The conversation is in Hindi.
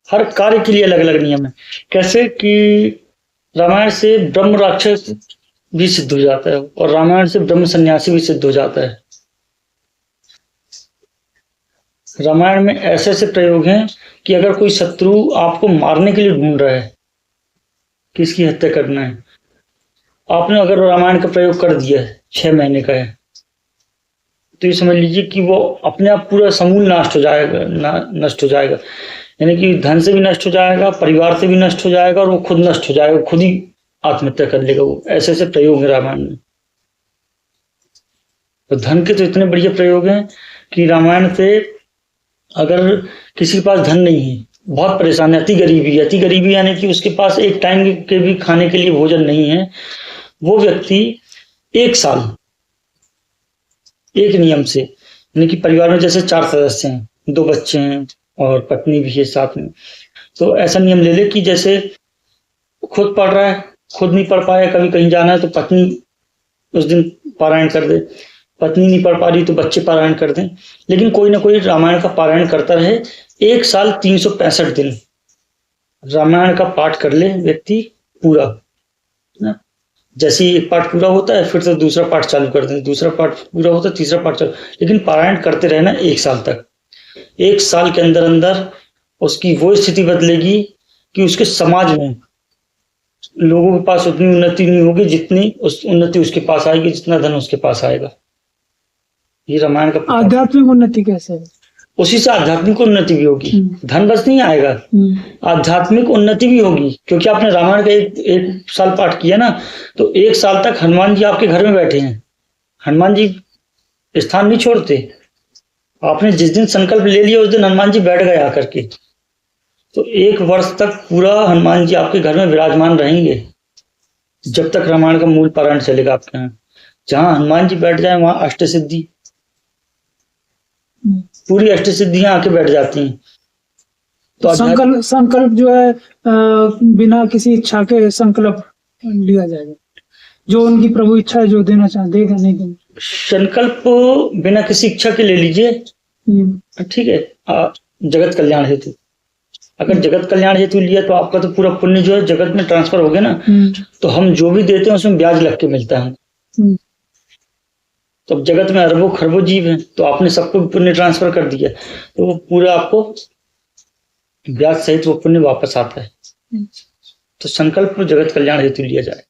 हर कार्य के लिए अलग अलग नियम है। कैसे कि रामायण से ब्रह्म राक्षस भी सिद्ध हो जाता है और रामायण से ब्रह्म सन्यासी भी सिद्ध हो जाता है। रामायण में ऐसे ऐसे प्रयोग हैं कि अगर कोई शत्रु आपको मारने के लिए ढूंढ रहा है, किसकी हत्या करना है, आपने अगर रामायण का प्रयोग कर दिया है, 6 महीने का है, तो ये समझ लीजिए कि वो अपने आप पूरा समूल नष्ट हो जाएगा, नष्ट हो जाएगा। यानी कि धन से भी नष्ट हो जाएगा, परिवार से भी नष्ट हो जाएगा और वो खुद नष्ट हो जाएगा, खुद ही आत्महत्या कर लेगा। वो ऐसे ऐसे प्रयोग है रामायण में। तो धन के तो इतने बढ़िया प्रयोग हैं कि रामायण से अगर किसी के पास धन नहीं है, बहुत परेशान है, अति गरीबी यानी कि उसके पास एक टाइम के भी खाने के लिए भोजन नहीं है, वो व्यक्ति 1 साल एक नियम से, यानी कि परिवार में जैसे 4 सदस्य हैं, 2 बच्चे हैं और पत्नी भी है साथ में, तो ऐसा नियम ले ले कि जैसे खुद पढ़ रहा है, खुद नहीं पढ़ पाया, कभी कहीं जाना है तो पत्नी उस दिन पारायण कर दे, पत्नी नहीं पढ़ पा रही तो बच्चे पारायण कर दें, लेकिन कोई ना कोई रामायण का पारायण करता रहे। 1 साल 365 दिन रामायण का पाठ कर ले व्यक्ति पूरा ना। जैसे ही एक पाठ पूरा होता है फिर तो दूसरा पाठ चालू कर दें, दूसरा पाठ पूरा होता है तीसरा पाठ चालू, लेकिन पारायण करते रहना 1 साल तक। 1 साल के अंदर अंदर उसकी वो स्थिति बदलेगी कि उसके समाज में लोगों के पास उतनी उन्नति नहीं होगी जितनी उस उन्नति उसके पास आएगी, जितना धन उसके पास आएगा। ये रामायण का आध्यात्मिक उन्नति कैसे है? उसी से आध्यात्मिक उन्नति भी होगी, धन बस नहीं आएगा, आध्यात्मिक उन्नति भी होगी। क्योंकि आपने रामायण का एक साल पाठ किया ना, तो 1 साल तक हनुमान जी आपके घर में बैठे हैं, हनुमान जी स्थान नहीं छोड़ते। आपने जिस दिन संकल्प ले लिया उस दिन हनुमान जी बैठ गए आकर के, तो 1 वर्ष तक पूरा हनुमान जी आपके घर में विराजमान रहेंगे, जब तक रामायण का मूल पारायण चलेगा आपके यहाँ। जहां हनुमान जी बैठ जाए वहां अष्ट सिद्धि, पूरी अष्ट सिद्धियां आके बैठ जाती हैं। तो संकल्प जो है बिना किसी इच्छा के संकल्प लिया जाएगा, जो उनकी प्रभु इच्छा है जो देना चाहे देगा, नहीं देना। संकल्प बिना किसी इच्छा के ले लीजिए, ठीक है, जगत कल्याण हेतु। अगर जगत कल्याण हेतु लिया तो आपका तो पूरा पुण्य जो है जगत में ट्रांसफर हो गया ना। तो हम जो भी देते हैं उसमें ब्याज लग के मिलता है। तो जगत में अरबों खरबों जीव हैं, तो आपने सबको पुण्य ट्रांसफर कर दिया, तो वो पूरा आपको ब्याज सहित वो पुण्य वापस आता है। तो संकल्प जगत कल्याण हेतु लिया जाए।